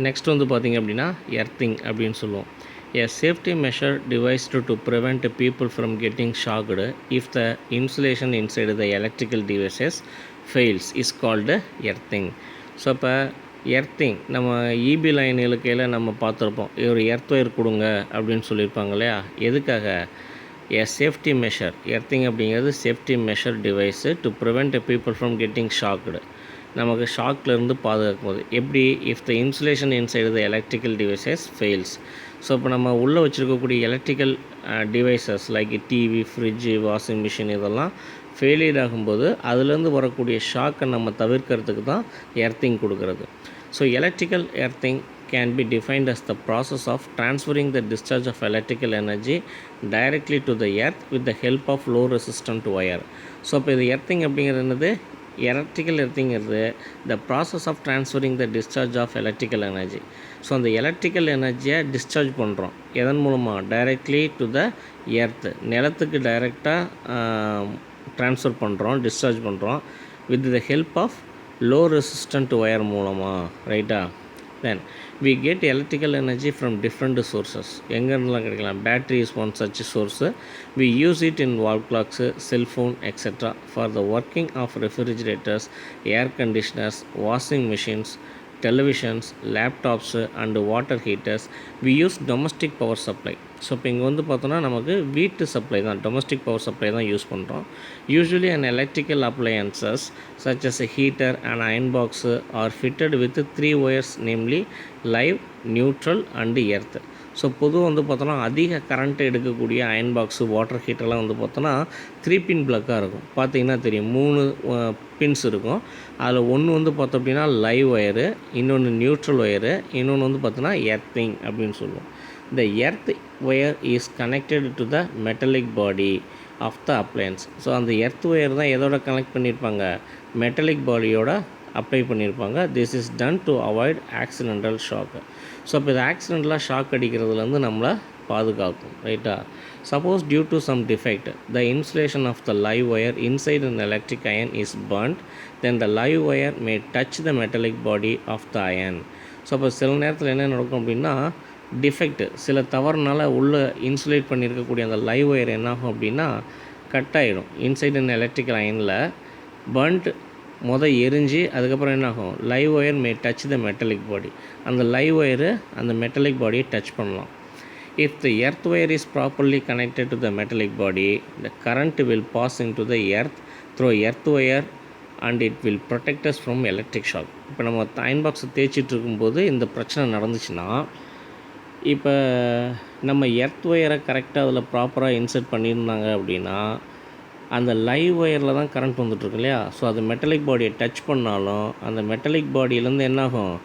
Next வந்து பார்த்திங்க அப்படின்னா எர்த்திங் அப்படின்னு சொல்லுவோம். A safety measure devised to prevent people from getting shocked if the insulation inside the electrical devices fails is called earthing. So இப்போ earthing நம்ம EB லைனுகளுக்கையில் நம்ம பார்த்துருப்போம், ஒரு எர்த் ஒயர் கொடுங்க அப்படின்னு சொல்லியிருப்பாங்க இல்லையா. எதுக்காக? A safety measure. எர்த்திங் அப்படிங்கிறது safety measure device to prevent people from getting shocked. நமக்கு ஷாக்லேருந்து பாதுகாக்கும் போது எப்படி? If the insulation inside the electrical devices fails. So இப்போ நம்ம உள்ளே வச்சுருக்கக்கூடிய electrical devices like TV, fridge, washing machine இதெல்லாம் ஃபெயிலியர் ஆகும்போது அதுலேருந்து வரக்கூடிய ஷாக்கை நம்ம தவிர்க்கிறதுக்கு தான் எர்த்திங் கொடுக்குறது. So electrical earthing can be defined as the process of transferring the discharge of electrical energy directly to the earth with the help of low resistant wire. So இப்போ இது எர்த்திங் அப்படிங்கிறது என்னது? எலக்ட்ரிக்கல் எர்த்திங்கிறது the process of transferring the discharge of electrical energy. So அந்த electrical எனர்ஜியை discharge பண்ணுறோம் எதன் மூலமாக? டைரெக்ட்லி டு த எர்த், நிலத்துக்கு டைரெக்டாக ட்ரான்ஸ்ஃபர் பண்ணுறோம், டிஸ்சார்ஜ் பண்ணுறோம் with the help of low resistant wire மூலமாக. ரைட்டா? Then we get electrical energy from different sources. எங்கேருந்துலாம் கிடைக்கலாம்? Battery is one such source. We use it in wall clocks, cell phone, etc. for the working of refrigerators, air conditioners, washing machines, televisions, laptops and water heaters. We use domestic power supply. So இப்போ இங்கே வந்து பார்த்தோன்னா நமக்கு வீட்டு supply தான், domestic power supply தான் use பண்ணுறோம். Usually and electrical appliances such as a heater and iron box are fitted with 3 wires namely live, neutral and earth. So பொதுவாக வந்து பார்த்தோன்னா அதிக கரண்ட்டு எடுக்கக்கூடிய அயன் பாக்ஸு, வாட்டர் ஹீட்டர்லாம் வந்து பார்த்தோன்னா 3 பின் பிளக்காக இருக்கும். பார்த்தீங்கன்னா தெரியும், 3 பின்ஸ் இருக்கும். அதில் ஒன்று வந்து பார்த்தோம் அப்படின்னா லைவ் ஒயரு, இன்னொன்று நியூட்ரல் ஒயரு, இன்னொன்று வந்து பார்த்தோன்னா எர்த்திங் அப்படின்னு சொல்லுவோம். The earth wire is connected to the metallic body of the appliance. So அந்த எர்த் ஒயர் தான் எதோட கனெக்ட் பண்ணியிருப்பாங்க? மெட்டலிக் பாடியோட அப்ளை பண்ணியிருப்பாங்க. This is done to avoid accidental shock. So இப்போ இது ஆக்சிடென்டலாக ஷாக் அடிக்கிறதுலேருந்து நம்மளை பாதுகாக்கும். ரைட்டா? Suppose due to some defect the insulation of the live wire inside an electric iron is burnt, then the live wire may touch the metallic body of the iron. So அப்போ சில நேரத்தில் என்ன நடக்கும் அப்படின்னா, டிஃபெக்ட், சில தவறுனால உள்ளே insulate பண்ணியிருக்கக்கூடிய அந்த லைவ் ஒயர் என்னாகும் அப்படின்னா கட் ஆகிடும். இன்சைட் அண்ட் எலக்ட்ரிக்கல் அயனில் பர்ன்ட் எரிஞ்சு அதுக்கப்புறம் என்னாகும்? Live wire may touch the metallic body. அந்த லைவ் ஒயரு அந்த மெட்டலிக் பாடியை டச் பண்ணலாம். If the earth wire is properly connected to the metallic body, the current will pass in to the earth through earth wire and it will protect us from electric shock. இப்போ நம்ம iron பாக்ஸை தேய்ச்சிட்டு இருக்கும்போது இந்த பிரச்சனை நடந்துச்சுன்னா, இப்போ நம்ம எர்த் ஒயரை கரெக்டாக அதில் ப்ராப்பராக இன்சர்ட் பண்ணியிருந்தாங்க அப்படின்னா அந்த லைவ் ஒயரில் தான் கரண்ட் வந்துட்டுருக்கு இல்லையா. ஸோ அது மெட்டலிக் பாடியை டச் பண்ணாலும் அந்த மெட்டலிக் பாடியிலேருந்து என்னாகும்?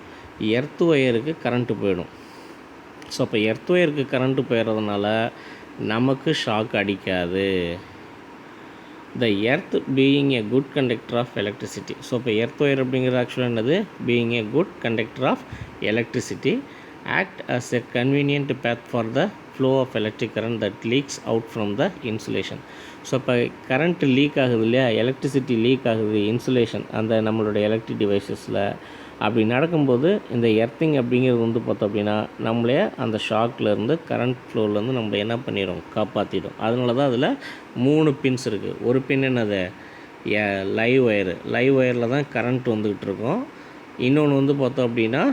எர்த் ஒயருக்கு கரண்ட்டு போயிடும். ஸோ அப்போ எர்த் ஒயருக்கு கரண்ட்டு போயிடுறதுனால நமக்கு ஷாக் அடிக்காது. The earth being a good conductor of electricity. So இப்போ எர்த் ஒயர் அப்படிங்கிறது ஆக்சுவலாக என்னது? Being a good conductor of electricity act as a convenient path for the flow of electric current that leaks out from the insulation. So இப்போ current league ஆகுது இல்லையா, electricity league ஆகுது insulation அந்த நம்மளோட electric டிவைசஸில். அப்படி நடக்கும்போது இந்த எர்த்திங் அப்படிங்கிறது வந்து பார்த்தோம் அப்படின்னா நம்மளே அந்த ஷாக்லேருந்து கரண்ட் ஃப்ளோலேருந்து நம்மளை என்ன பண்ணிடும்? காப்பாற்றிடும். அதனால தான் அதில் 3 பின்ஸ் இருக்குது. ஒரு பின் என்னது? Live wire. லைவ் ஒயரில் தான் கரண்ட் வந்துக்கிட்டு இருக்கும். இன்னொன்று வந்து பார்த்தோம் அப்படின்னா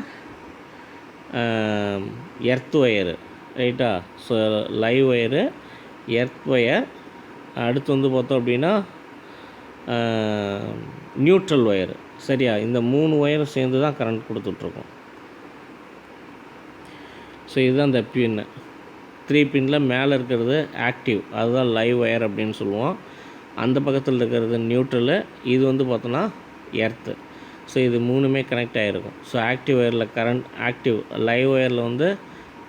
எர்த் ஒயரு. ரைட்டா? So live wire, earth wire, அடுத்து வந்து பார்த்தோம் அப்படின்னா நியூட்ரல் ஒயரு. சரியா? இந்த 3 ஒயரும் சேர்ந்து தான் கரண்ட் கொடுத்துட்ருக்கோம். ஸோ இதுதான் இந்த பின்னு. 3 பின்னில் மேலே இருக்கிறது ஆக்டிவ், அதுதான் லைவ் ஒயர் அப்படின்னு சொல்லுவோம். அந்த பக்கத்தில் இருக்கிறது நியூட்ரலு, இது வந்து பார்த்தோன்னா எர்த்து. ஸோ இது 3மே கனெக்ட் ஆகிருக்கும். ஸோ ஆக்டிவ் ஒயரில் கரண்ட், ஆக்டிவ் லைவ் ஒயரில் வந்து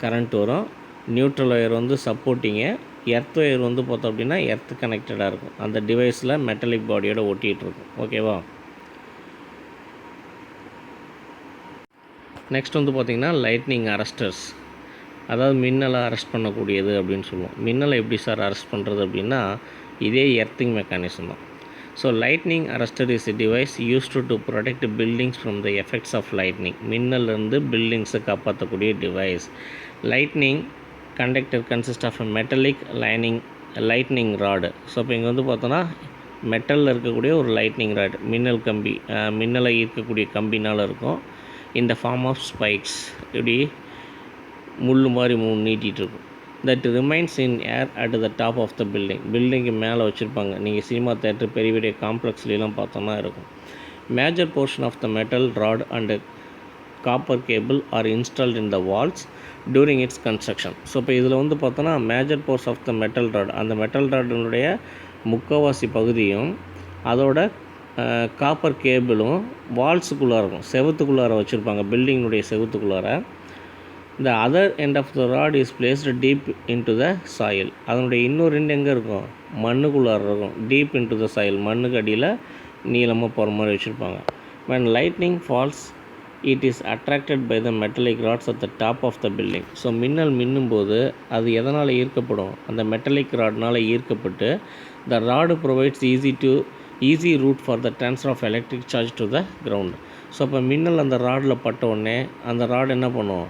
கரண்ட் வரும். நியூட்ரல் ஒயர் வந்து சப்போர்ட்டிங்கு. எர்த் ஒயர் வந்து பார்த்தோம் அப்படின்னா எர்த் கனெக்டடாக இருக்கும். அந்த டிவைஸில் மெட்டலிக் பாடியோட ஒட்டிகிட்டு இருக்கும். ஓகேவா? நெக்ஸ்ட் வந்து பார்த்திங்கன்னா லைட்னிங் அரெஸ்டர்ஸ், அதாவது மின்னலை அரெஸ்ட் பண்ணக்கூடியது அப்படின்னு சொல்லுவோம். மின்னலை எப்படி சார் அரெஸ்ட் பண்ணுறது அப்படின்னா இதே எர்த்திங் மெக்கானிசம் தான். So lightning arrester is a device used to protect buildings from the effects of lightning. மின்னலிருந்து பில்டிங்ஸை காப்பாற்றக்கூடிய device. Lightning conductor consist of a metallic lightning rod. So இப்போ இங்கே வந்து பார்த்தோன்னா மெட்டலில் இருக்கக்கூடிய ஒரு லைட்னிங் ராட், மின்னல் கம்பி, மின்னலை ஈர்க்கக்கூடிய கம்பினால் இருக்கும். இந்த ஃபார்ம் ஆஃப் ஸ்பைக்ஸ் இப்படி முள் மாதிரி நீட்டிகிட்டு இருக்கும். That remains in air at the top of the building மேலே வச்சுருப்பாங்க. நீங்கள் சினிமா தேட்டர் பெரிய பெரிய காம்ப்ளெக்ஸ்லாம் பார்த்தோன்னா இருக்கும். Major portion of the metal rod and copper cable are installed in the walls during its construction. So இப்போ இதில் வந்து பார்த்தோன்னா major portion of the metal rod, அந்த மெட்டல் ராடினுடைய முக்கால்வாசி பகுதியும் அதோட காப்பர் கேபிளும் வால்ஸுக்குள்ளார இருக்கும், செவத்துக்குள்ளார வச்சுருப்பாங்க, பில்டிங்கினுடைய செவத்துக்குள்ளார. The other end of the rod is placed deep into the soil. அதனுடைய இன்னொரு ரெண்டு எங்கே இருக்கும், மண்ணுக்குள்ளார இருக்கும். டீப் இன்டு த சாயில், மண்ணுக்கு அடியில் நீளமாக போகிற மாதிரி வச்சுருப்பாங்க. when lightning falls it is attracted by the metallic rods at the top of the building. So மின்னல் மின்னும்போது அது எதனால் ஈர்க்கப்படும், அந்த மெட்டலிக் ராட்னால் ஈர்க்கப்பட்டு the rod provides easy route for the transfer of electric charge to the ground. So அப்போ மின்னல் அந்த ராடில் பட்ட உடனே அந்த ராட் என்ன பண்ணும்,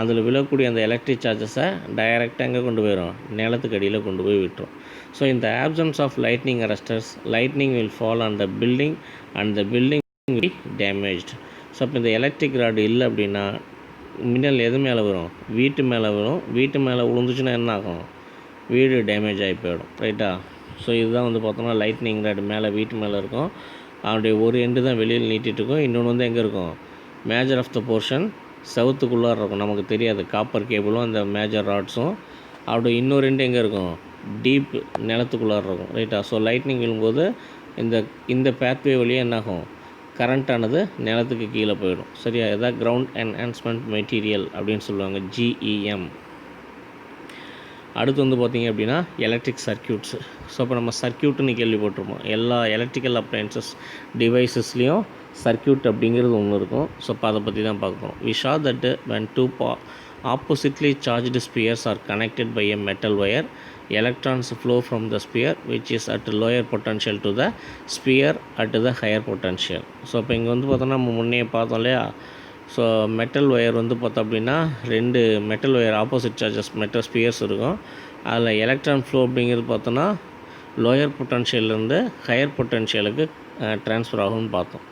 அதில் விழக்கூடிய அந்த எலக்ட்ரிக் சார்ஜஸை டைரெக்டாக எங்கே கொண்டு போயிடும், நிலத்துக்கு அடியில் கொண்டு போய் விட்டுரும். So in the absence of lightning arresters, lightning will fall on the building and the building will be damaged. So அப்போ இந்த எலக்ட்ரிக் ராடு இல்லை அப்படின்னா மின்னல் எது மேலே வரும், வீட்டு மேலே வரும். வீட்டு மேலே விழுந்துச்சுன்னா என்ன ஆகும், வீடு டேமேஜ் ஆகி போயிடும். ரைட்டா? ஸோ இதுதான் வந்து பார்த்தோம்னா லைட்னிங் ராடு மேலே வீட்டு மேலே இருக்கும். அவனுடைய ஒரு எண்டு தான் வெளியில் நீட்டிகிட்டு இருக்கும், இன்னொன்று வந்து எங்கே இருக்கும், மேஜர் ஆஃப் த போர்ஷன் செவத்துக்குள்ளார இருக்கும். நமக்கு தெரியாது, காப்பர் கேபிளும் அந்த மேஜர் ராட்ஸும். அவருடைய இன்னொரு ரெண்டு எங்கே இருக்கும், டீப் நிலத்துக்குள்ளார இருக்கும். ரைட்டா? ஸோ லைட்னிங் விழும்போது இந்த பேத்வே வழியாக என்னாகும், கரண்ட்டானது நிலத்துக்கு கீழே போயிடும். சரியா? இதான் கிரவுண்ட் என்ஹான்ஸ்மெண்ட் மெட்டீரியல் அப்படின்னு சொல்லுவாங்க, GEM. அடுத்து வந்து பார்த்திங்க அப்படின்னா எலக்ட்ரிக் சர்க்கியூட்ஸு. ஸோ இப்போ நம்ம சர்க்கியூட்டுன்னு கேள்விப்பட்டிருப்போம். எல்லா எலக்ட்ரிக்கல் அப்ளையன்சஸ் டிவைசஸ்லேயும் சர்க்கியூட் அப்படிங்கிறது ஒன்று இருக்கும். ஸோ இப்போ அதை பற்றி தான் பார்க்குறோம். We saw that when two oppositely charged spheres are connected by a metal wire, electrons flow from the sphere which is at lower potential to the sphere at the higher potential. So இப்போ இங்கே வந்து பார்த்தோன்னா நம்ம முன்னே பார்த்தோம் இல்லையா. So metal wire வந்து பார்த்தோம் அப்படின்னா ரெண்டு metal wire opposite charges metal Spears இருக்கும். அதில் எலக்ட்ரான் ஃப்ளோ அப்படிங்கிறது பார்த்தோன்னா லோயர் பொட்டன்ஷியல்லேருந்து ஹையர் பொட்டன்ஷியலுக்கு ட்ரான்ஸ்ஃபர் ஆகும்னு பார்த்தோம்.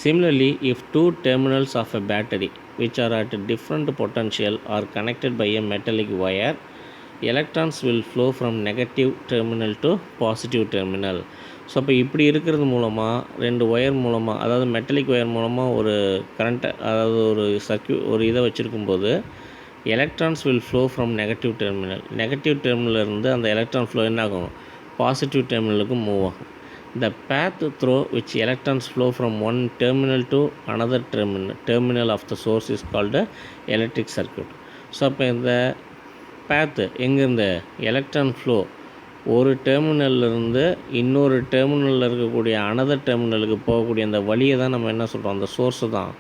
Similarly, if two terminals of a battery which are at different potential are connected by a metallic wire, electrons will flow from negative terminal to positive terminal. So அப்போ இப்படி இருக்கிறது மூலமாக ரெண்டு wire மூலமாக, அதாவது metallic wire மூலமாக ஒரு கரண்ட்டை, அதாவது ஒரு இதை வச்சுருக்கும்போது electrons will flow from negative டெர்மினலிருந்து அந்த எலக்ட்ரான் ஃப்ளோ என்ன ஆகும், பாசிட்டிவ் டெர்மினலுக்கு மூவ் ஆகும். The path through which electrons flow from one terminal to another terminal of the source is called electric circuit. So அப்போ இந்த பேத்து எங்கேருந்து எலக்ட்ரான் ஃப்ளோ ஒரு டெர்மினல்லிருந்து இன்னொரு டெர்மினலில் இருக்கக்கூடிய அனதர் டெர்மினலுக்கு போகக்கூடிய அந்த வழியை தான் நம்ம என்ன சொல்கிறோம், அந்த சோர்ஸு தான்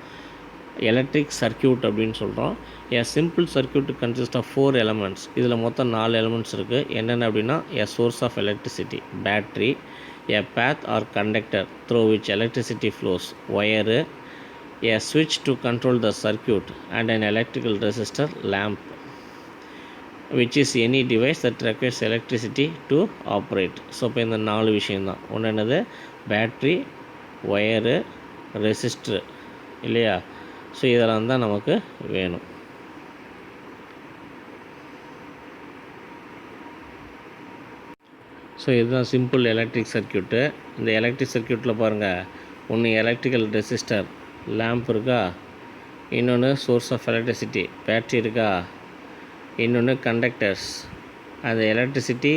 எலக்ட்ரிக் சர்க்கியூட் அப்படின்னு சொல்கிறோம். A simple circuit consist of 4 elements. இதில் மொத்தம் 4 எலமெண்ட்ஸ் இருக்குது. என்னென்ன அப்படின்னா a source of electricity battery, a path or conductor through which electricity flows, wire, a switch to control the circuit, and an electrical resistor, lamp, which is any device that requires electricity to operate. So இப்போ இந்த 4 விஷயந்தான். ஒன்று என்னது, battery, wire, resistor இல்லையா. So இதெல்லாம் தான் நமக்கு வேணும். ஸோ இதுதான் சிம்பிள் எலக்ட்ரிக் சர்க்கியூட்டு. இந்த எலக்ட்ரிக் சர்க்கியூட்டில் பாருங்கள், ஒன்று எலக்ட்ரிக்கல் ரெசிஸ்டர் லேம்ப் இருக்கா, இன்னொன்று சோர்ஸ் ஆஃப் எலக்ட்ரிசிட்டி பேட்ரி இருக்கா, இன்னொன்று கண்டக்டர்ஸ் அந்த எலக்ட்ரிசிட்டி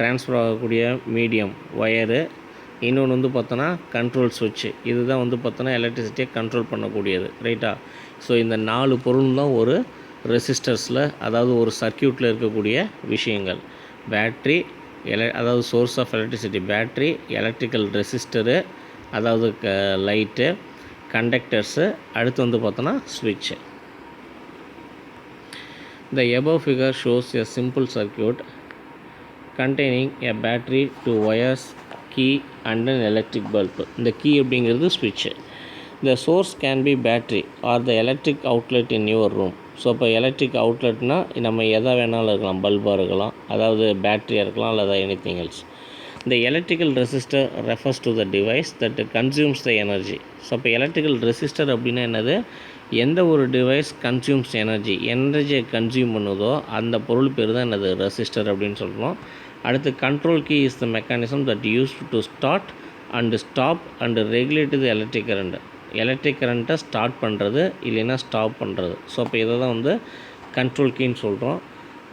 ட்ரான்ஸ்ஃபர் ஆகக்கூடிய மீடியம் ஒயரு, இன்னொன்று வந்து பார்த்தோன்னா கண்ட்ரோல் சுவிட்சு. இதுதான் வந்து பார்த்தோன்னா எலக்ட்ரிசிட்டியை கண்ட்ரோல் பண்ணக்கூடியது. ரைட்டா? ஸோ இந்த 4 பொருள் தான் ஒரு ரெசிஸ்டர்ஸில், அதாவது ஒரு சர்க்கியூட்டில் இருக்கக்கூடிய விஷயங்கள். பேட்ரி, அதாவது source of electricity battery, electrical resistor அதாவது லைட்டு, கண்டக்டர்ஸு, அடுத்து வந்து பார்த்தோன்னா ஸ்விட்சு. The above figure shows a simple circuit containing a battery, 2 wires, key and an electric bulb. இந்த key அப்படிங்கிறது switch. The source can be battery or the electric outlet in your room. So இப்போ electric அவுட்லெட்னால் நம்ம எதை வேணாலும் இருக்கலாம், பல்பாக இருக்கலாம், அதாவது பேட்டரியாக இருக்கலாம், அல்லது anything else. The electrical resistor refers to the device that consumes the energy. So இப்போ எலக்ட்ரிக்கல் ரெசிஸ்டர் அப்படின்னா என்னது, எந்த ஒரு டிவைஸ் கன்சியூம்ஸ் எனர்ஜியை கன்சியூம் பண்ணுதோ அந்த பொருள் பேர் தான் என்னது, ரெசிஸ்டர் அப்படின்னு சொல்கிறோம். அடுத்து control key is the mechanism that use to start and stop and regulate the electric current. Electric கரண்ட்டை ஸ்டார்ட் பண்ணுறது இல்லைன்னா ஸ்டாப் பண்ணுறது. ஸோ அப்போ இதை தான் வந்து கண்ட்ரோல் கீன்னு சொல்கிறோம்.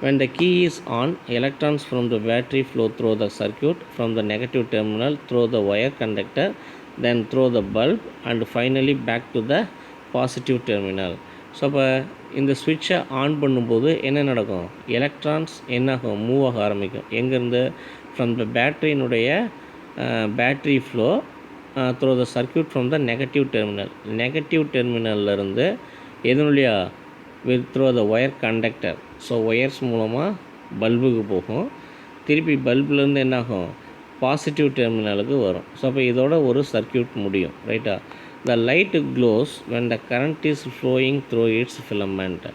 When the key is on, electrons from the battery flow through the circuit from the negative terminal through the wire conductor, then through the bulb and finally back to the positive terminal. So அப்போ இந்த ஸ்விட்சை on பண்ணும்போது என்ன நடக்கும், electrons என்னாகும், move ஆக ஆரம்பிக்கும். எங்கேருந்து, from the பேட்டரியினுடைய battery flow through the circuit from the negative terminal. Negative டெர்மினல்லேருந்து எதனுடைய through the wire conductor. So wires மூலமாக பல்புக்கு போகும், திருப்பி பல்புலேருந்து என்னாகும், பாசிட்டிவ் டெர்மினலுக்கு வரும். ஸோ அப்போ இதோட ஒரு சர்க்யூட் முடியும், ரைட்டா. The light close when the current is flowing through it's filament.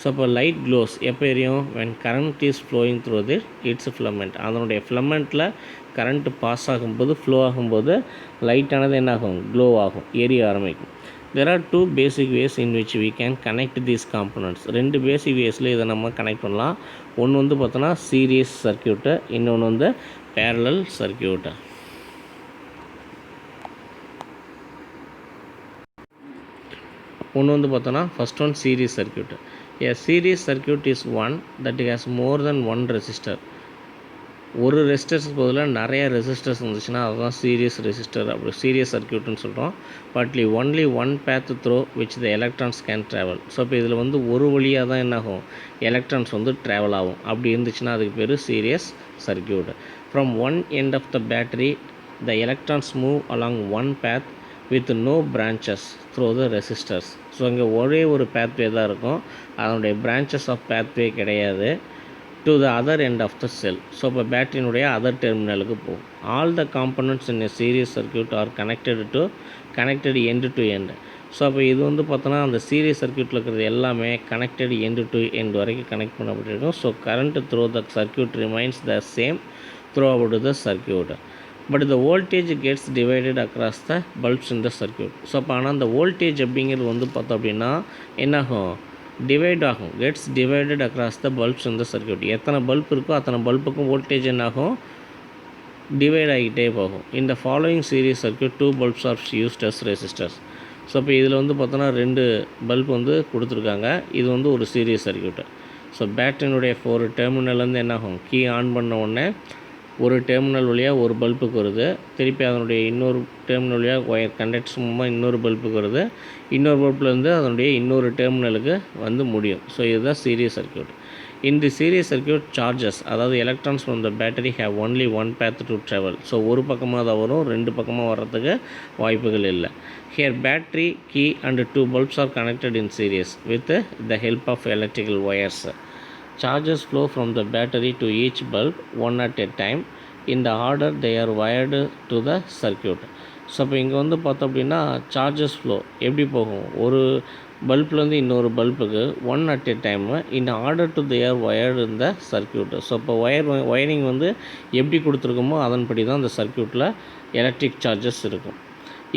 So அப்போ லைட் க்ளோஸ் எப்போ எரியும், when current is flowing through it's filament. அதனுடைய ஃபிலமெண்ட்டில் கரண்ட்டு பாஸ் ஆகும்போது, ஃப்ளோ ஆகும்போது லைட்டானது என்னாகும், க்ளோ ஆகும், எரிய ஆரம்பிக்கும். There are two basic ways in which we can connect these components. ரெண்டு பேசிக் வேஸில் இதை நம்ம கனெக்ட் பண்ணலாம். ஒன்று வந்து பார்த்தோன்னா சீரியஸ் சர்க்யூட்டு, இன்னொன்று வந்து பேரலல் சர்க்யூட்டு. ஒன்று வந்து பார்த்தோன்னா first one series circuit. A series circuit is one that has more than one resistor. ஒரு ரெசிஸ்டர்ஸ்க்கு பதிலாக நிறைய ரெசிஸ்டர்ஸ் இருந்துச்சுன்னா அதுதான் சீரியஸ் ரெசிஸ்டர், அப்படி சீரியஸ் சர்க்யூட்னு சொல்கிறோம். பட்லி only one path through which the electrons can travel. So இப்போ இதில் வந்து ஒரு வழியாக தான் என்னாகும், எலக்ட்ரான்ஸ் வந்து ட்ராவல் ஆகும். அப்படி இருந்துச்சுன்னா அதுக்கு பேர் series circuit. From one end of the battery the electrons move along one path with no branches through the resistors. So இங்கே ஒரே ஒரு பேத்வே தான் இருக்கும், அதனுடைய பிரான்ச்சஸ் ஆஃப் பேத்வே கிடையாது. To the other end of the cell. So இப்போ பேட்டரியினுடைய other டெர்மினலுக்கு போகும். All the components in a series circuit are connected end to end. So அப்போ இது வந்து பார்த்தோன்னா அந்த சீரியஸ் சர்க்யூட்டில் இருக்கிறது எல்லாமே கனெக்டட் எண்டு டு எண்டு வரைக்கும் கனெக்ட் பண்ணப்பட்டிருக்கும். So current through the circuit remains the same throughout the circuit. But the voltage gets divided across the bulbs in the circuit. So அப்போ ஆனால் அந்த வோல்டேஜ் அப்படிங்கிறது வந்து பார்த்தோம் அப்படின்னா என்னாகும், டிவைட் ஆகும், gets divided across the bulbs in the circuit. எத்தனை பல்ப் இருக்கோ அத்தனை பல்புக்கும் வோல்டேஜ் என்னாகும், டிவைட் ஆகிட்டே போகும். இந்த following series circuit two bulbs are used as resistors. So இப்போ இதில் வந்து பார்த்தோன்னா ரெண்டு பல்ப் வந்து கொடுத்துருக்காங்க. இது வந்து ஒரு சீரியஸ் சர்க்யூட்டு. ஸோ பேட்டரியினுடைய 4 டெர்மினல்லேருந்து என்னாகும், கீ ஆன் பண்ண உடனே ஒரு டெர்மினல் வழியாக ஒரு பல்புக்கு வருது, திருப்பி அதனுடைய இன்னொரு டெர்மினல் வழியாக ஒயர் கண்டக்டர்ஸ் மூலமாக இன்னொரு பல்புக்கு வருது, இன்னொரு பல்ப்லேருந்து அதனுடைய இன்னொரு டெர்மினலுக்கு வந்து முடியும். ஸோ இதுதான் சீரியஸ் சர்க்யூட். இந்த சீரியஸ் சர்க்யூட் சார்ஜஸ், அதாவது electrons from the battery have only one path to travel. So ஒரு பக்கமாக தான் வரும், ரெண்டு பக்கமாக வர்றதுக்கு வாய்ப்புகள் இல்லை. Here battery key and 2 bulbs are connected in series with the help of electrical wires. Charges flow from the battery to each bulb one at a time in the order they are wired to the circuit. So இப்போ இங்கே வந்து பார்த்தோம் அப்படின்னா charges flow எப்படி போகும், ஒரு பல்ப்லேருந்து இன்னொரு பல்புக்கு one at a time in order to they're wired இந்த சர்க்யூட்டு. ஸோ இப்போ ஒயரிங் வந்து எப்படி கொடுத்துருக்கோமோ அதன்படி தான் இந்த சர்க்யூட்டில் எலக்ட்ரிக் சார்ஜஸ் இருக்கும்.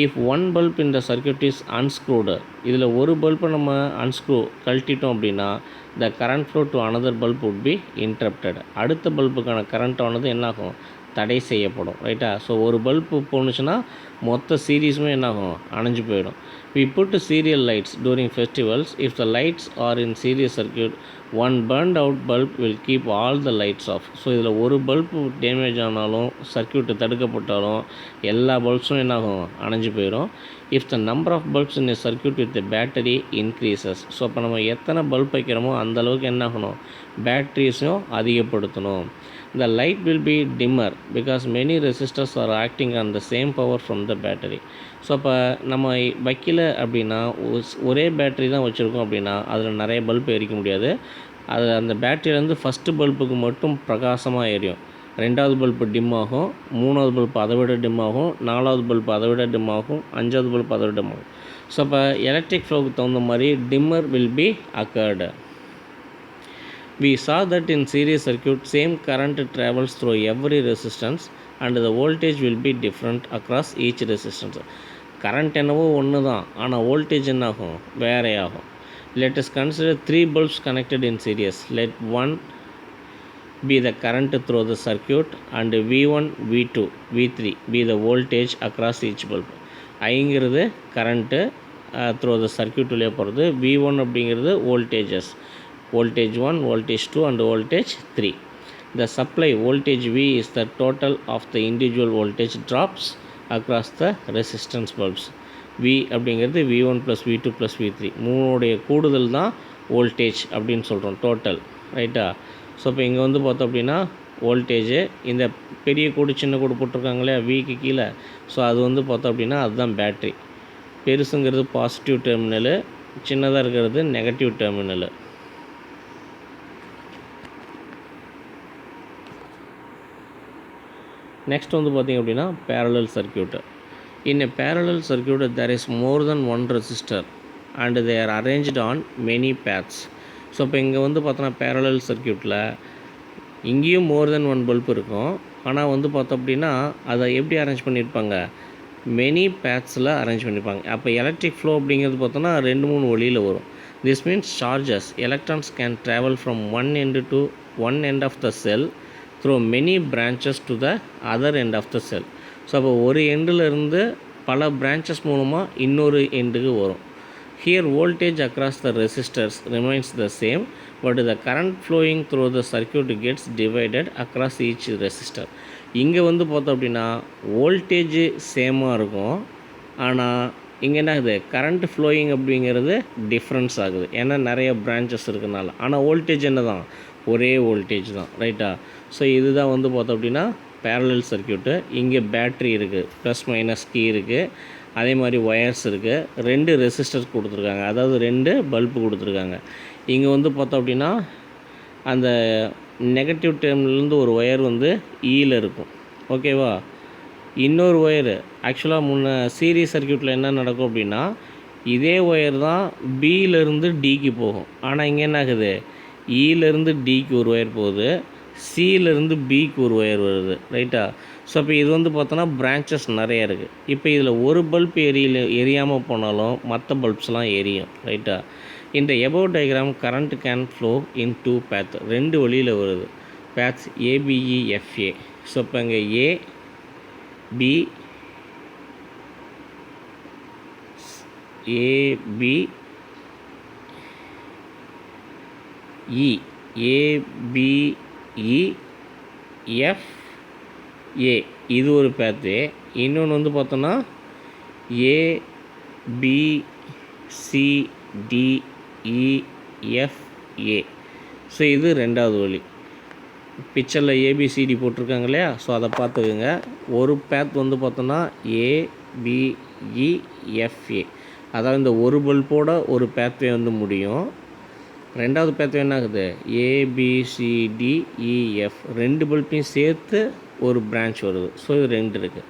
இஃப் ஒன் பல்ப் இந்த சர்க்யூட் இஸ் அன்ஸ்க்ரூடு, இதில் ஒரு பல்பை நம்ம கழட்டிட்டோம் அப்படின்னா the current flow to another bulb would be interrupted. அடுத்த பல்புக்கான கரண்ட் ஆனது என்னாகும், தடை செய்யப்படும், ரைட்டா. ஸோ ஒரு பல்பு போணுச்சுன்னா மொத்த சீரீஸுமே என்னாகும், அணைஞ்சு போயிடும். We put serial lights during festivals. If the lights are in series circuit, one burned out bulb will keep all the lights off. So இதில் ஒரு பல்பு டேமேஜ் ஆனாலும் சர்க்யூட்டு தடுக்கப்பட்டாலும் எல்லா பல்ப்ஸும் என்னாகும், அணைஞ்சு போயிடும். If the number of bulbs in a circuit with battery increases. So அப்போ நம்ம எத்தனை பல்ப் வைக்கிறோமோ அந்தளவுக்கு என்ன ஆகணும், பேட்ரிஸும் அதிகப்படுத்தணும். The light will be dimmer because many resistors are acting on the same power from the battery. So அப்போ நம்ம வைக்கல அப்படின்னா ஒரே பேட்டரி தான் வச்சுருக்கோம் அப்படின்னா அதில் நிறைய பல்ப் எரிக்க முடியாது. அது அந்த பேட்டரியிலேருந்து ஃபஸ்ட்டு பல்புக்கு மட்டும் பிரகாசமாக எரியும். ரெண்டாவது பல்பு டிம் ஆகும், மூணாவது பல்பு அதை விட டிம் ஆகும், நாலாவது பல்பு அதை விட டிம் ஆகும், அஞ்சாவது பல்பு அதை விட டிம் ஆகும். ஸோ அப்போ எலக்ட்ரிக் ஃப்ளோவுக்கு தகுந்த மாதிரி dimmer will be occurred. We saw that in series circuit same current travels through every resistance and the voltage will be different across each resistance. Current என்னவோ ஒன்று தான், ஆனால் வோல்டேஜ் என்ன ஆகும், வேறே ஆகும். Let us consider 3 bulbs connected in series. Let 1 be the current through the circuit and V1, V2, V3 be the voltage across each bulb. ஐங்கிறது current through the circuit உள்ளே போகிறது, V1 அப்படிங்கிறது voltages, voltage 1, voltage 2 and voltage 3. The supply voltage V is the total of the individual voltage drops across the resistance bulbs. V அப்படிங்கிறது V1 + V2 + V3 மூணுடைய கூடுதல் தான் voltage அப்படின்னு சொல்கிறோம், total, ரைட்டா. So இப்போ இங்கே வந்து பார்த்தோம் அப்படின்னா வோல்டேஜு இந்த பெரிய கூடு சின்ன கூடு போட்டிருக்காங்களே விக்கு கீழே, ஸோ அது வந்து பார்த்தோம் அப்படின்னா அதுதான் பேட்ரி. பெருசுங்கிறது பாசிட்டிவ் டெர்மினலு, சின்னதாக இருக்கிறது நெகட்டிவ் டெர்மினலு. நெக்ஸ்ட் வந்து பார்த்திங்க அப்படின்னா parallel circuit. In a parallel circuit there is more than one resistor and they are arranged on many paths. So இப்போ இங்கே வந்து பார்த்தோன்னா parallel circuitல இங்கேயும் மோர் தென் ஒன் பல்ப் இருக்கும், ஆனால் வந்து பார்த்தோம் அப்படின்னா அதை எப்படி அரேஞ்ச் பண்ணியிருப்பாங்க, மெனி பேத்ஸில் அரேஞ்ச் பண்ணியிருப்பாங்க. அப்போ எலக்ட்ரிக் ஃப்ளோ அப்படிங்கிறது பார்த்தோன்னா 2-3 வழியில் வரும். This means charges electrons can travel from one end to one end of the cell through many branches to the other end of the cell. So அப்போ ஒரு எண்டிலிருந்து பல பிரான்ச்சஸ் மூலமாக இன்னொரு எண்டுக்கு வரும். Here voltage across the resistors remains the same, but the current flowing through the circuit gets divided across each resistor. இங்கே வந்து பார்த்தோம் அப்படின்னா வோல்டேஜ் சேமாக இருக்கும், ஆனால் இங்கே என்ன ஆகுது, கரண்ட் ஃப்ளோயிங் அப்படிங்கிறது டிஃப்ரென்ஸ் ஆகுது, ஏன்னா நிறைய பிரான்ச்சஸ் இருக்கனால. ஆனால் வோல்டேஜ் என்ன தான், ஒரே வோல்டேஜ் தான், ரைட்டா. ஸோ இதுதான் வந்து பார்த்தோம் அப்படின்னா parallel சர்க்கியூட்டு. இங்கே பேட்ரி இருக்குது, ப்ளஸ் மைனஸ் கீ இருக்குது, அதே மாதிரி ஒயர்ஸ் இருக்குது, 2 ரெசிஸ்டர்ஸ் கொடுத்துருக்காங்க, அதாவது 2 பல்பு கொடுத்துருக்காங்க. இங்கே வந்து பார்த்தோம் அப்படின்னா அந்த நெகட்டிவ் டெர்மினல்லேருந்து ஒரு ஒயர் வந்து ஈயில் இருக்கும், ஓகேவா. இன்னொரு ஒயரு ஆக்சுவலாக முன்ன சீரிஸ் சர்க்கியூட்டில் என்ன நடக்கும் அப்படின்னா இதே ஒயர் தான் பியிலேருந்து டிக்கு போகும், ஆனால் இங்கே என்ன ஆகுது, ஈலேருந்து டிக்கு ஒரு ஒயர் போகுது, சியிலேருந்து பிக்கு ஒரு ஒயர் வருது, ரைட்டா. ஸோ இப்போ இது வந்து பார்த்தோன்னா பிரான்ச்சஸ் நிறைய இருக்குது. இப்போ இதில் ஒரு பல்ப் எரியாமல் போனாலும் மற்ற பல்ப்ஸ்லாம் எரியும், ரைட்டா. இந்த above diagram current can flow in 2 path, 2 வழியில் வருது, பேத்ஸ் ABEFA. ஸோ இப்போ இங்கே ABEFA இது ஒரு பேத்து. இன்னொன்று வந்து பார்த்தோன்னா ABCDEFA. ஸோ இது ரெண்டாவது வழி. பிக்சரில் ABCD போட்டிருக்காங்க இல்லையா, ஸோ அதை பார்த்துக்குங்க. ஒரு பேத் வந்து பார்த்தோன்னா ABEFA, அதாவது இந்த ஒரு பல்போட ஒரு பேத்வே வந்து முடியும். ரெண்டாவது பேத்வே என்ன ஆகுது, ABCDEF, 2 பல்பையும் சேர்த்து ஒரு பிரான்ச் வருது, ஸோ இது 2 இருக்குது.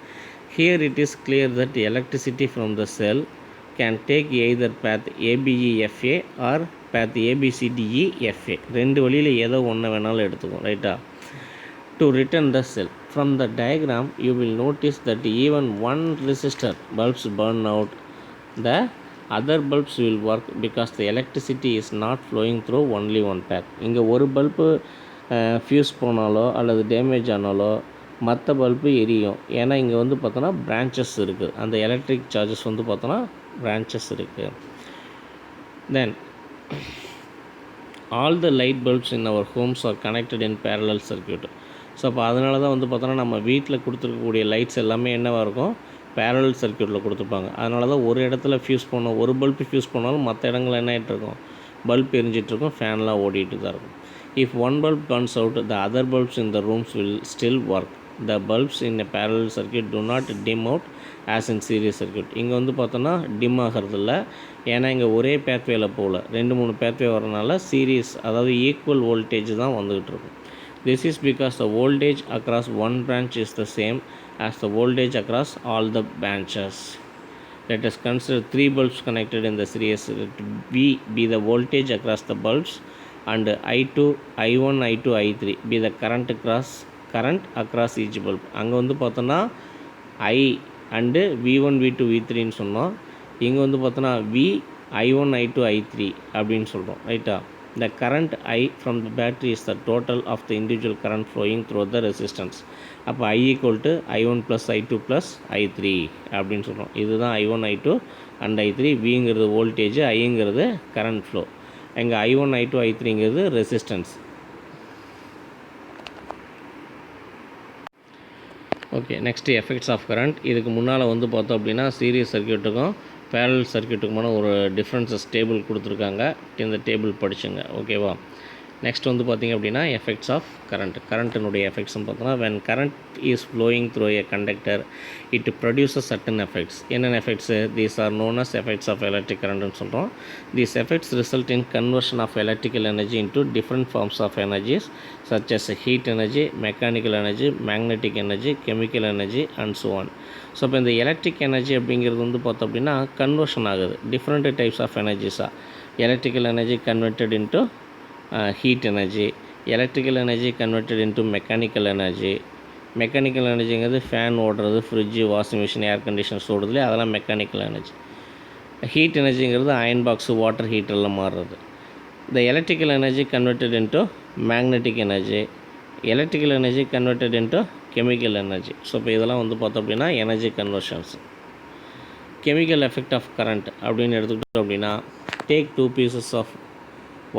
Here it is clear that electricity from the cell can take either path ABEFA or path ABCDEFA. 2 வழியில் ஏதோ ஒன்று வேணாலும் எடுத்துக்கும், ரைட்டா. To return the cell from the diagram you will notice that even one resistor bulbs burn out, the other bulbs will work because the electricity is not flowing through only one path. இங்கே ஒரு bulb fuse போனாலோ அல்லது damage ஆனாலோ மற்ற bulb எரியும், ஏன்னா இங்கே வந்து பார்த்தோன்னா பிரான்ச்சஸ் இருக்குது, அந்த எலக்ட்ரிக் சார்ஜஸ் வந்து பார்த்தோன்னா பிரான்ச்சஸ் இருக்குது. Then all the light bulbs in our homes are connected in parallel circuit. So அப்போ அதனால தான் வந்து பார்த்தோன்னா நம்ம வீட்டில் கொடுத்துருக்கக்கூடிய லைட்ஸ் எல்லாமே என்னவாக இருக்கும், parallel சர்க்கியூட்டில் கொடுத்துருப்பாங்க. அதனால தான் ஒரு இடத்துல ஃபியூஸ் பண்ணோம், ஒரு பல்பு ஃபியூஸ் பண்ணாலும் மற்ற இடங்கள் என்ன ஆகிட்டுருக்கும், பல்ப் எரிஞ்சிட்ருக்கும், ஃபேன்லாம் ஓடிட்டு தான் இருக்கும். If one bulb burns out, the other bulbs in the rooms will still work. The bulbs in a parallel circuit do not dim out as in series circuit. இங்கே வந்து பார்த்தோன்னா டிம் ஆகிறதில்ல, ஏன்னா இங்கே ஒரே பேத்வேல போகல, 2-3 பேத்வே வரனால சீரீஸ், அதாவது equal voltage தான் வந்துக்கிட்டு இருக்கும். This is because the voltage across one branch is the same as the voltage across all the branches. Let us consider three bulbs connected in the series. Let V be the voltage across the bulbs, and I2, I1, I2, I3 be the current across each bulb. அங்கே வந்து பார்த்தோன்னா I and V1, V2, V3ன்னு சொன்னோம். இங்கே வந்து பார்த்தோன்னா V, I1, I2, I3 அப்படின்னு சொல்கிறோம். ரைட்டா? The current I from the battery is the total of the individual current flowing through the resistance. அப்போ I equal to I1 plus I2 plus I3 அப்படின்னு சொல்கிறோம். இதுதான் I1, I2 and I3. Vங்கிறது voltage, Iங்கிறது current flow. எங்கள் I1, I2, I3ங்கிறது resistance. Okay, next effects of current. இதுக்கு முன்னால் வந்து பார்த்தோம் அப்படின்னா சீரியஸ் சர்க்யூட்டுக்கும் பேரலல் சர்க்யூட்டுக்குமான ஒரு டிஃப்ரென்சஸ் டேபிள் கொடுத்துருக்காங்க. இந்த டேபிள் படிச்சுங்க. ஓகேவா? நெக்ஸ்ட் வந்து பார்த்திங்க அப்படின்னா எஃபெக்ட்ஸ் ஆஃப் கரண்ட்டினுடைய எஃபெக்ட்ஸ்னு பார்த்தோன்னா when current is flowing through a conductor it produces certain effects. என்னென்ன effects? These are known as effects of electric currentன்னு சொல்கிறோம். These effects result in conversion of electrical energy into different forms of energies such as heat energy, mechanical energy, magnetic energy, chemical energy and so on. So இப்போ இந்த electric energy அப்படிங்கிறது வந்து பார்த்தோம் அப்படின்னா conversion ஆகுது different types of எனர்ஜிஸாக. Electrical energy converted into heat energy, electrical energy converted into mechanical energy. Mechanical எனர்ஜிங்கிறது fan ஓடுறது, fridge, washing machine, air conditions ஓடுதுல, அதெல்லாம் மெக்கானிக்கல் எனர்ஜி. ஹீட் எனர்ஜிங்கிறது அயன் பாக்ஸு, வாட்டர் ஹீட்டரெல்லாம் மாறுறது. இந்த electrical energy converted into magnetic energy, electrical energy converted into chemical energy. So இப்போ இதெல்லாம் வந்து பார்த்தோம் அப்படின்னா energy conversions. Chemical effect of current அப்படின்னு எடுத்துக்கிட்டோம் அப்படின்னா take 2 pieces of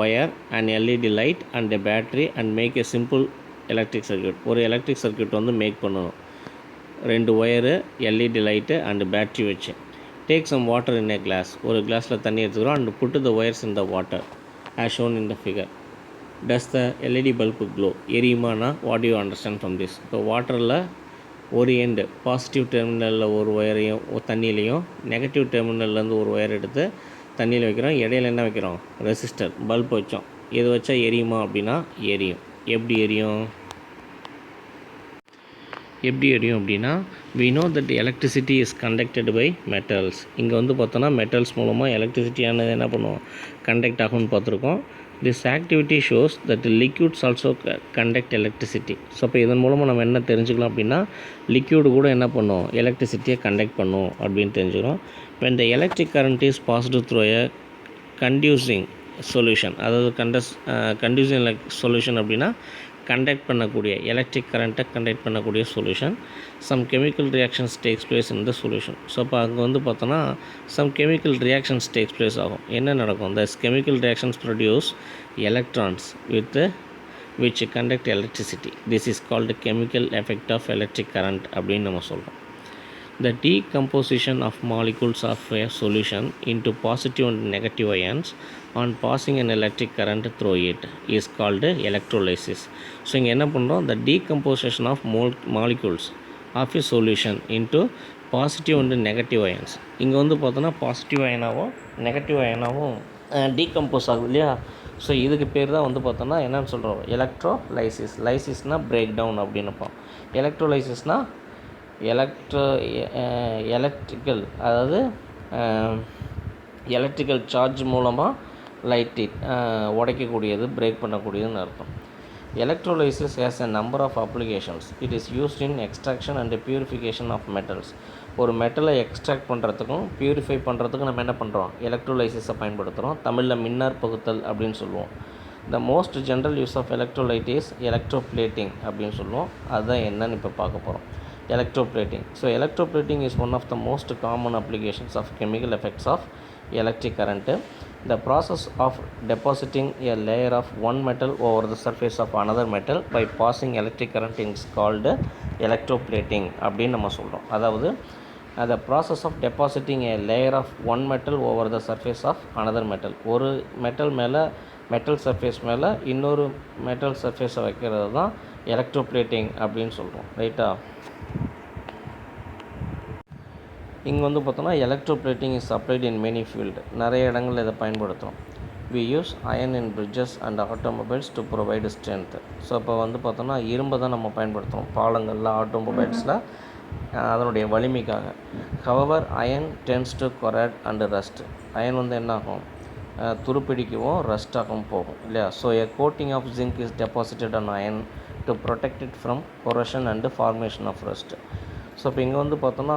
wire and LED light and a battery and make a simple electric circuit. ஒரு electric circuit வந்து மேக் பண்ணணும். 2 wire, LED light and battery வச்சு. Take some water in a glass. ஒரு கிளாஸில் தண்ணி எடுத்துக்கிறோம் and put the wires in the water as shown in the figure. Does the LED bulb glow? எரியுமானா what do you understand from this? இப்போ வாட்டரில் ஒரு end positive டெர்மினலில் ஒரு ஒயரையும் தண்ணியிலையும் negative டெர்மினல்லேருந்து ஒரு ஒயர் எடுத்து தண்ணியில் வைக்கிறோம். இடையில என்ன வைக்கிறோம்? ரெசிஸ்டர் பல்ப் வச்சோம். இது வச்சா எரியுமா அப்படின்னா எரியும். எப்படி எரியும் அப்படின்னா we know that electricity is conducted by metals. இங்கே வந்து பார்த்தோன்னா மெட்டல்ஸ் மூலமாக எலக்ட்ரிசிட்டியானது என்ன பண்ணுவோம்? கண்டக்ட் ஆகும்னு பார்த்துருக்கோம். This activity shows that liquids also conduct electricity. So இப்போ இதன் மூலமாக நம்ம என்ன தெரிஞ்சுக்கலாம் அப்படின்னா லிக்யூடு கூட என்ன பண்ணும்? எலக்ட்ரிசிட்டியை கண்டக்ட் பண்ணும் அப்படின்னு தெரிஞ்சுக்கிறோம். when the electric current is passed through a conducing solution, அதாவது conducing சொல்யூஷன் அப்படின்னா கண்டக்ட் பண்ணக்கூடிய எலக்ட்ரிக் கரண்ட்டை கண்டக்ட் பண்ணக்கூடிய solution. Some chemical reactions takes place in the solution. So அப்போ அங்கே வந்து பார்த்தோன்னா some chemical reactions takes place ஆகும். என்ன நடக்கும்? Thus chemical reactions produce electrons with which conduct electricity. This is called chemical effect of electric current அப்படின்னு நம்ம சொல்கிறோம். The decomposition of molecules of a solution into positive and negative ions on passing an electric current through it is called electrolysis. So இங்கே என்ன பண்ணுறோம்? The decomposition of molecules of a solution into positive and negative ions. இங்கே வந்து பார்த்தோன்னா positive அயனாகவும் negative அயனாகவும் decompose ஆகுது இல்லையா? So இதுக்கு பேர் தான் வந்து பார்த்தோன்னா என்னென்னு சொல்கிறோம்? எலக்ட்ரோலைசிஸ். லைசிஸ்னால் பிரேக் டவுன் அப்படின்னுப்போம். எலக்ட்ரோலைசிஸ்னால் எலக்ட்ரிக்கல், அதாவது எலக்ட்ரிக்கல் சார்ஜ் மூலமாக லைட்டை உடைக்கக்கூடியது, பிரேக் பண்ணக்கூடியதுன்னு அர்த்தம். Electrolysis has a number of applications. It is used in extraction and purification of metals. ஒரு மெட்டலை எக்ஸ்ட்ராக்ட் பண்ணுறதுக்கும் பியூரிஃபை பண்ணுறதுக்கும் நம்ம என்ன பண்ணுறோம்? எலக்ட்ரோலைசிஸை பயன்படுத்துகிறோம். தமிழில் மின்னார் பகுத்தல் அப்படின்னு சொல்லுவோம். The most general use of electrolyte is electroplating அப்படின்னு சொல்லுவோம். அதுதான் என்னன்னு இப்போ பார்க்க போகிறோம். Electroplating. So electroplating is one of the most common applications of chemical effects of electric current. The process of depositing a layer of one metal over the surface of another metal by passing electric current is called electroplating அப்படின்னு நம்ம சொல்கிறோம். அதாவது the process of depositing a layer of one metal over the surface of another metal. ஒரு metal மேலே, metal surface மேலே இன்னொரு metal சர்ஃபேஸை வைக்கிறது தான் எலக்ட்ரோப்ளேட்டிங் அப்படின்னு சொல்கிறோம். ரைட்டா? இங்கே வந்து பார்த்தோன்னா electroplating is applied in many field. நிறைய இடங்களில் இதை பயன்படுத்துகிறோம். we use iron in bridges and automobiles to provide strength. So இப்போ வந்து பார்த்தோன்னா இரும்பை தான் நம்ம பயன்படுத்துகிறோம் பாலங்களில், ஆட்டோமொபைல்ஸில் அதனுடைய வலிமைக்காக. However iron tends to corrode and rust. Iron வந்து என்னாகும், துருப்பிடிக்கவும் ரஸ்டாகவும் போகும் இல்லையா. So a coating of zinc is deposited on iron to protect it from corrosion and formation of rust. So இப்போ இங்கே வந்து பார்த்தோன்னா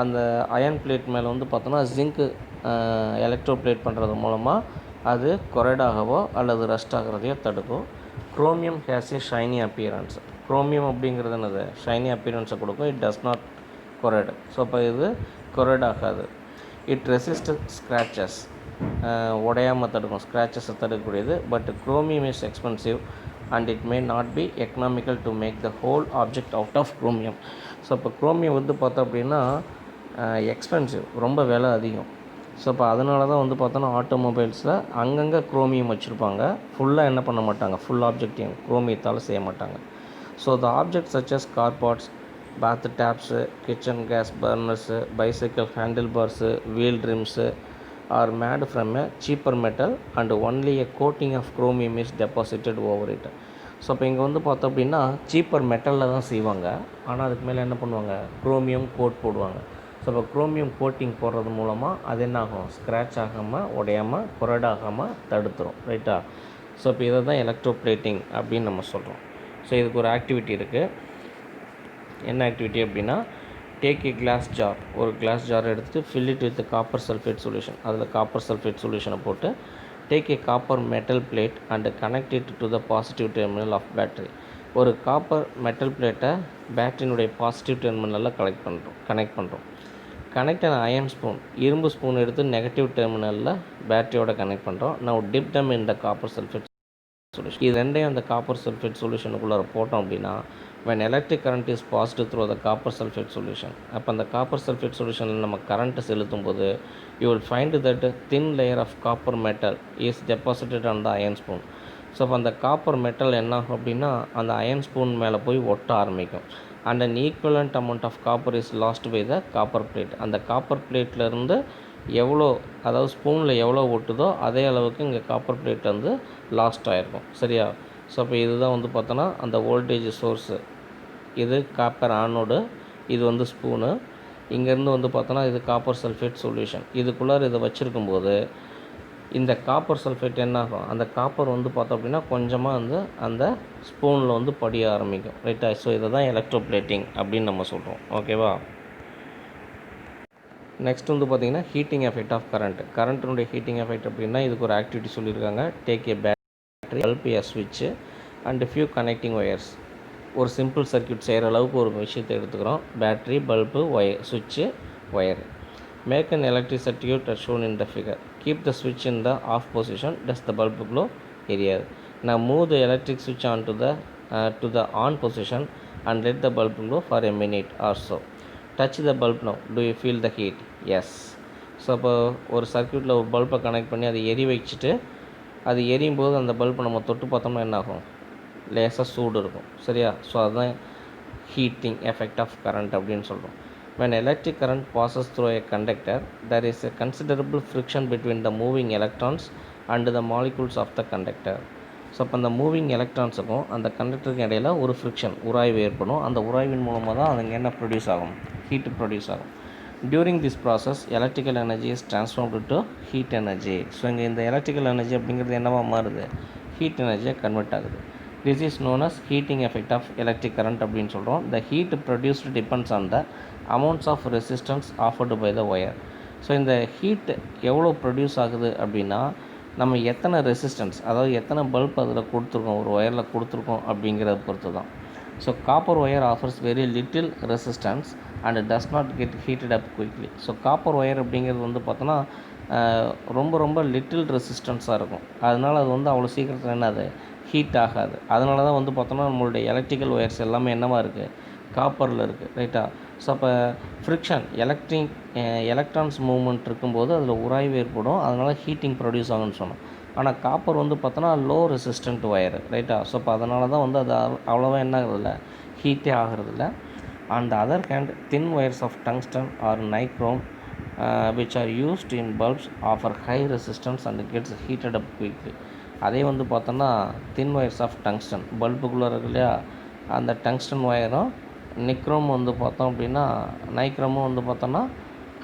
அந்த அயன் பிளேட் மேலே வந்து பார்த்தோன்னா ஜிங்க்கு எலக்ட்ரோ பிளேட் பண்ணுறது மூலமாக அது கொரடாகவோ அல்லது ரஸ்ட் ஆகிறதையோ தடுக்கும். Chromium has a shiny appearance. Chromium அப்படிங்கிறது என்னது, ஷைனி அப்பியரன்ஸை கொடுக்கும். It does not corrode. So இப்போ இது கொரட் ஆகாது. இட் ரெசிஸ்ட் ஸ்க்ராச்சஸ், உடையாமல் தடுக்கும், ஸ்க்ராச்சஸை தடுக்கக்கூடியது. But chromium is expensive and it may not be economical to make the whole object out of chromium. So இப்போ குரோமியம் வந்து பார்த்தோம் அப்படின்னா எக்ஸ்பென்சிவ், ரொம்ப விலை அதிகம். ஸோ இப்போ அதனால தான் வந்து பார்த்தோன்னா ஆட்டோமொபைல்ஸில் அங்கங்கே குரோமியம் வச்சுருப்பாங்க. ஃபுல்லாக என்ன பண்ண மாட்டாங்க, ஃபுல் ஆப்ஜெக்டையும் குரோமியத்தால் செய்ய மாட்டாங்க. So the object such as car parts, bath taps, kitchen gas burners, bicycle handle bars, wheel trims are made from a cheaper metal and only a coating of chromium is deposited over it. So இப்போ இங்கே வந்து பார்த்தோம் அப்படின்னா cheaper மெட்டலில் தான் செய்வாங்க. ஆனால் அதுக்கு மேலே என்ன பண்ணுவாங்க, குரோமியம் கோட் போடுவாங்க. ஸோ இப்போ குரோமியம் கோட்டிங் போடுறது மூலமாக அது என்ன ஆகும், ஸ்க்ராட்ச் ஆகாமல், உடையாமல், குரடாகாமல் தடுத்துரும். ரைட்டா. ஸோ இப்போ இதை தான் எலக்ட்ரோ பிளேட்டிங் அப்படின்னு நம்ம சொல்கிறோம். ஸோ இதுக்கு ஒரு ஆக்டிவிட்டி இருக்குது. என்ன ஆக்டிவிட்டி அப்படின்னா, டேக் ஏ கிளாஸ் ஜார், ஒரு கிளாஸ் ஜார் எடுத்துகிட்டு fill it with copper sulphate solution. அதில் காப்பர் சல்ஃபேட் சொல்யூஷனை போட்டு take a copper metal plate and connect it to the positive terminal of battery. ஒரு காப்பர் மெட்டல் பிளேட்டை பேட்டரியினுடைய positive டெர்மினலில் connect பண்ணுறோம். கனெக்ட் அண்ட் அயன் ஸ்பூன், இரும்பு ஸ்பூன் எடுத்து நெகட்டிவ் டெர்மினலில் பேட்டரியோட கனெக்ட் பண்ணுறோம். Now dip them in the copper sulphate solution. இது ரெண்டையும் அந்த காப்பர் சல்ஃபேட் சொல்யூஷனுக்குள்ளே போட்டோம் அப்படின்னா when electric current is passed through the copper sulfate solution, அப்போ அந்த காப்பர் சல்ஃபேட் சொல்யூஷனில் நம்ம கரண்ட்டு செலுத்தும் போது you will find that thin layer of copper metal is deposited on the iron spoon. So அப்போ அந்த copper metal என்ன ஆகும் அப்படின்னா அந்த அயன் ஸ்பூன் மேலே போய் ஒட்ட ஆரம்பிக்கும். And an equivalent amount of copper is lost by the copper plate. அந்த காப்பர் பிளேட்லேருந்து எவ்வளோ, அதாவது ஸ்பூனில் எவ்வளோ ஒட்டுதோ அதே அளவுக்கு இங்கே காப்பர் பிளேட் வந்து லாஸ்ட் ஆகிருக்கும். சரியா. ஸோ அப்போ இதுதான் வந்து பார்த்தோன்னா அந்த வோல்டேஜ் சோர்ஸு. இது காப்பர் ஆனோடு, இது வந்து ஸ்பூனு. இங்கேருந்து வந்து பார்த்தோன்னா இது காப்பர் சல்ஃபேட் சொல்யூஷன். இதுக்குள்ளார இதை வச்சுருக்கும்போது இந்த காப்பர் சல்ஃபேட் என்ன ஆகும், அந்த காப்பர் வந்து பார்த்தோம் அப்படின்னா கொஞ்சமாக வந்து அந்த ஸ்பூனில் வந்து படிய ஆரம்பிக்கும். ரைட்டா. ஸோ இதை தான் எலக்ட்ரோ பிளேட்டிங் அப்படின்னு நம்ம சொல்கிறோம். ஓகேவா. நெக்ஸ்ட் வந்து பார்த்திங்கன்னா ஹீட்டிங் எஃபெக்ட் ஆஃப் கரண்ட்டினுடைய ஹீட்டிங் எஃபெக்ட் அப்படின்னா இதுக்கு ஒரு ஆக்டிவிட்டி சொல்லியிருக்காங்க. Take a battery, help a ஸ்விட்சு அண்ட் ஃபியூ கனெக்டிங் ஒயர்ஸ். ஒரு சிம்பிள் சர்க்யூட் செய்கிற அளவுக்கு ஒரு விஷயத்தை எடுத்துக்கிறோம். பேட்ரி, பல்பு, ஒயர், சுவிட்சு, wire. Make an electric circuit as shown in the figure. Keep the switch in the off position. Does the bulb glow? எரியாது. Now move the electric switch on to the on position and let the bulb glow for a minute or so. Touch the bulb now. Do you feel the heat? Yes. So அப்போ ஒரு சர்க்யூட்டில் ஒரு பல்பை connect பண்ணி அதை வச்சுட்டு அது எரியும் போது அந்த பல்பை நம்ம தொட்டு பார்த்தோம்னா என்ன ஆகும், லேசாக சூடு இருக்கும். சரியா. ஸோ அதுதான் ஹீட்டிங் எஃபெக்ட் ஆஃப் கரண்ட் அப்படின்னு சொல்கிறோம். when electric current passes through a conductor, there is a considerable friction between the moving electrons and the molecules of the conductor. So அப்போ அந்த மூவிங் எலக்ட்ரான்ஸுக்கும் அந்த கண்டக்டருக்கு இடையில் ஒரு ஃப்ரிக்ஷன், உராய்வு ஏற்படும். அந்த உராய்வின் மூலமாக தான் அதுங்க என்ன ப்ரொடியூஸ் ஆகும், ஹீட்டு ப்ரொடியூஸ் ஆகும். During this process electrical energy is transformed to heat energy. So இங்கே இந்த எலக்ட்ரிக்கல் எனர்ஜி அப்படிங்கிறது என்னவா மாறுது, ஹீட் எனர்ஜியாக கன்வெர்ட் ஆகுது. This is known as heating effect of electric current அப்படின்னு சொல்கிறோம். The heat produced depends on the amounts of resistance offered by the wire. So இந்த ஹீட் எவ்வளோ ப்ரொடியூஸ் ஆகுது அப்படின்னா நம்ம எத்தனை ரெசிஸ்டன்ஸ், அதாவது எத்தனை பல்ப் அதில் கொடுத்துருக்கோம், ஒரு ஒயரில் கொடுத்துருக்கோம் அப்படிங்கிறத பொறுத்து தான். So copper wire offers very little resistance and does not get heated up quickly. So copper wire அப்படிங்கிறது வந்து பார்த்தோன்னா ரொம்ப ரொம்ப லிட்டில் ரெசிஸ்டன்ஸாக இருக்கும். அதனால் அது வந்து அவ்வளோ சீக்கிரத்தில் என்னது ஹீட் ஆகாது. அதனால தான் வந்து பார்த்தோன்னா நம்மளுடைய எலக்ட்ரிக்கல் ஒயர்ஸ் எல்லாமே என்னவாக இருக்குது, காப்பரில் இருக்குது. ரைட்டா. ஸோ அப்போ ஃப்ரிக்ஷன், எலக்ட்ரான்ஸ் மூவ்மெண்ட் இருக்கும்போது அதில் உராய்வு ஏற்படும். அதனால் ஹீட்டிங் ப்ரொடியூஸ் ஆகும்னு சொன்னோம். ஆனால் காப்பர் வந்து பார்த்தோன்னா லோ ரெசிஸ்டன்ட் ஒயர். ரைட்டா. ஸோ அப்போ அதனால தான் வந்து அது அவ்வளோவா என்ன ஆகுறதில்ல, ஹீட்டே ஆகிறதில்ல. And other hand thin wires of tungsten or nichrome which are used in bulbs offer high resistance and gets heated up quickly. அதே வந்து பார்த்தோன்னா தின் ஒயர்ஸ் ஆஃப் டங்ஸ்டன் பல்புக்குள்ளே இருக்கு இல்லையா, அந்த டங்ஸ்டன் ஒயரும் நிக்ரோம் வந்து பார்த்தோம் அப்படின்னா நைக்ரோமும் வந்து பார்த்தோன்னா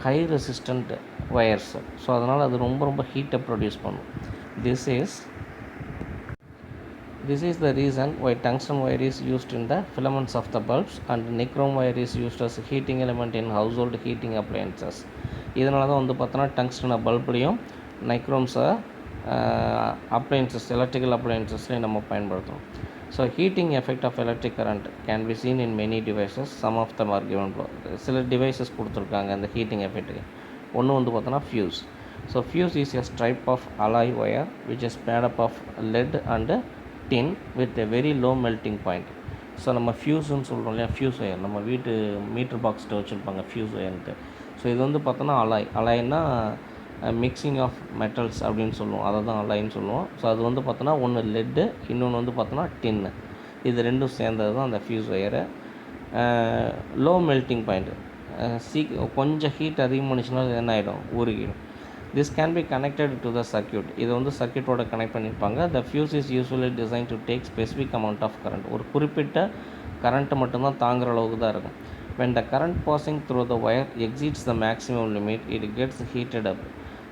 ஹை ரெசிஸ்டண்ட் ஒயர்ஸ். ஸோ அதனால் அது ரொம்ப ரொம்ப ஹீட்டை ப்ரொடியூஸ் பண்ணும். This is the reason why tungsten wire is used in the filaments of the bulbs and nichrome wire is used as a heating element in household heating appliances. இதனால தான் வந்து பார்த்தோன்னா டங்ஸ்டனை பல்ப்லேயும் நைக்ரோம்ஸை அப்ளையன்சஸ் எலக்ட்ரிக்கல் அப்ளையன்சஸ்லேயும் நம்ம பயன்படுத்துகிறோம். So heating effect of electric current can be seen in many devices. Some of them are given below. சில devices கொடுத்துருக்காங்க அந்த ஹீட்டிங் எஃபெக்ட்டுக்கு. ஒன்று வந்து பார்த்தோன்னா fuse. So fuse is a stripe of alloy wire which is made up of lead and tin with a very low melting point. So நம்ம ஃபியூஸ்ன்னு சொல்கிறோம் இல்லையா, ஃபியூஸ் ஒயர் நம்ம வீட்டு மீட்டர் பாக்ஸ்கிட்ட வச்சுருப்பாங்க ஃபியூஸ் ஒயர்ன்ட்டு. ஸோ இது வந்து பார்த்தோன்னா அலாய்னா மிக்சிங் ஆஃப் மெட்டல்ஸ் அப்படின்னு சொல்லுவோம், அதை தான் அலாயின்னு சொல்லுவோம். ஸோ அது வந்து பார்த்தோன்னா ஒன்று லெட்டு, இன்னொன்று வந்து பார்த்தோன்னா டின்னு. இது ரெண்டும் சேர்ந்தது தான் அந்த fuse wire. Low melting point, கொஞ்சம் ஹீட் அதிகமானுச்சுன்னா என்ன ஆகிடும், உருகிடும். This can be connected to the circuit. இது வந்து சர்க்யூட்டோட கனெக்ட் பண்ணியிருப்பாங்க. The fuse is usually designed to take specific amount of current. ஒரு குறிப்பிட்ட கரண்ட்டு மட்டும்தான் தாங்குகிற அளவுக்கு தான் இருக்கும். When the current passing through the wire exceeds the maximum limit, it gets heated up.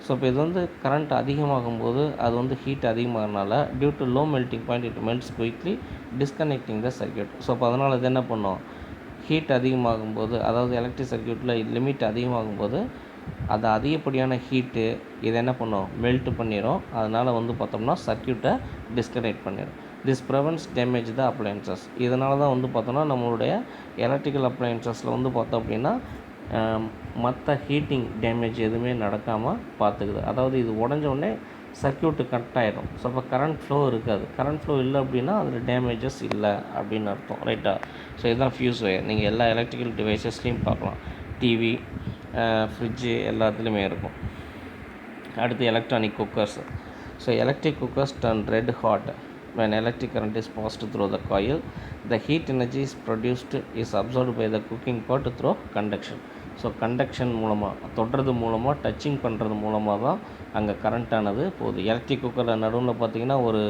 So இப்போ இது வந்து கரண்ட் அதிகமாகும்போது அது வந்து ஹீட் அதிகமாகறனால due to low melting point it melts quickly disconnecting the circuit. So அப்போ அதனால் இது என்ன பண்ணும், ஹீட் அதிகமாகும்போது, அதாவது எலக்ட்ரிக் சர்க்யூட்டில் லிமிட் அதிகமாகும்போது அது அதிகப்படியான ஹீட்டு இதை என்ன பண்ணும், மெல்ட் பண்ணிடும். அதனால் வந்து பார்த்தோம்னா சர்க்யூட்டை டிஸ்கனெக்ட் பண்ணிடும். This prevents damage the appliances. இதனால தான் வந்து பார்த்தோன்னா நம்மளுடைய எலக்ட்ரிக்கல் அப்ளையன்சஸில் வந்து பார்த்தோம் அப்படின்னா மற்ற ஹீட்டிங் டேமேஜ் எதுவுமே நடக்காமல் பார்த்துக்குது. அதாவது இது உடஞ்ச உடனே சர்க்யூட்டு கட் ஆகிடும். ஸோ அப்போ கரண்ட் ஃப்ளோ இருக்காது. கரண்ட் ஃப்ளோ இல்லை அப்படின்னா அதில் டேமேஜஸ் இல்லை அப்படின்னு அர்த்தம், ரைட்டா? ஸோ இதுதான் ஃபியூஸ் ஒயர். நீங்கள் எல்லா எலக்ட்ரிக்கல் டிவைசஸ்லேயும் பார்க்கலாம், டிவி, ஃப்ரிட்ஜு எல்லாத்துலேயுமே இருக்கும். அடுத்து electronic cookers. So electric cookers turn red hot when electric current is passed through the coil. The heat energy is produced is absorbed by the cooking pot through conduction. So conduction மூலமாக, தொடுறது மூலமாக, touching பண்ணுறது மூலமாக தான் அங்கே கரண்ட்டானது போகுது. Electric குக்கரில் நடுவில் பார்த்திங்கன்னா ஒரு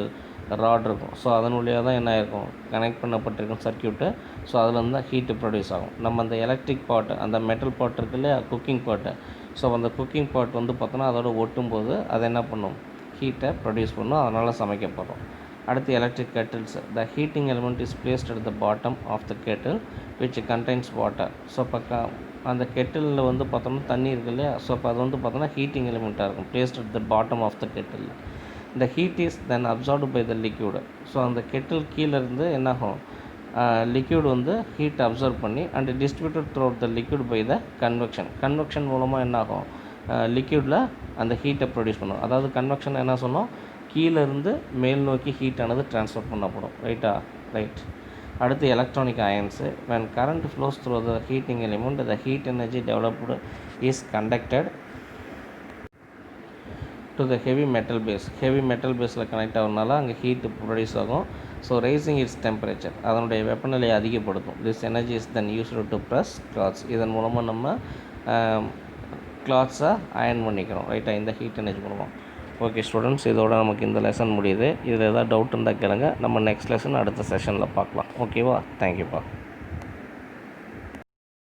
ராட் இருக்கும். ஸோ அதன் வழியாக தான் என்ன இருக்கும், கனெக்ட் பண்ணப்பட்டிருக்கும் சர்க்யூட்டு. ஸோ அதில் வந்து தான் ஹீட்டு ப்ரொடியூஸ் ஆகும். நம்ம அந்த எலக்ட்ரிக் பாட்டு, அந்த மெட்டல் பாட் இருக்கு இல்லையா, குக்கிங் பாட்டு. ஸோ அந்த குக்கிங் பாட் வந்து பார்த்தோன்னா அதோட ஒட்டும்போது அதை என்ன பண்ணும், ஹீட்டை ப்ரொடியூஸ் பண்ணும். அதனால் சமைக்கப்படுறோம். அடுத்து electric kettles. The heating element is placed at the bottom of the kettle which contains water. So இப்போ அந்த கெட்டிலில் வந்து பார்த்தோம்னா தண்ணி இருக்கு இல்லையா, ஸோ அப்போ அது வந்து பார்த்தோன்னா ஹீட்டிங் எலிமெண்ட்டாக இருக்கும், placed at the bottom of the kettle. The heat is then absorbed by the liquid. So அந்த கெட்டில் கீழே இருந்து என்னாகும், லிக்யூட் வந்து ஹீட் அப்சர்வ் பண்ணி and distributed throughout the liquid by the convection மூலமாக என்னாகும், லிக்யூடில் அந்த ஹீட்டை ப்ரொடியூஸ் பண்ணும். அதாவது கன்வெக்ஷன் என்ன சொன்னோம், கீழே இருந்து மேல் நோக்கி ஹீட்டானது ட்ரான்ஸ்ஃபர் பண்ணப்படும், ரைட்டா? ரைட். அடுத்து electronic அயன்ஸு. when current flows through the heating element, the heat energy developed is conducted to the heavy metal பேஸில் கனெக்ட் ஆகிறதுனால அங்கே ஹீட் ப்ரொடியூஸ் ஆகும். ஸோ ரைசிங் இட்ஸ் டெம்பரேச்சர், அதனுடைய வெப்பநிலையை அதிகப்படுத்தும். This energy is then used to press clothes. இதன் மூலமாக நம்ம கிளாத்ஸை அயன் பண்ணிக்கிறோம், ரைட்டாக, இந்த ஹீட் எனர்ஜி மூலமாக. ஓகே ஸ்டூடெண்ட்ஸ், இதோட நமக்கு இந்த லெசன் முடியுது. இதில் ஏதாவது டவுட் இருந்தால் கேளுங்க. நம்ம நெக்ஸ்ட் லெசன் அடுத்த செஷனில் பார்க்கலாம். ஓகேவா? தேங்க்யூப்பா.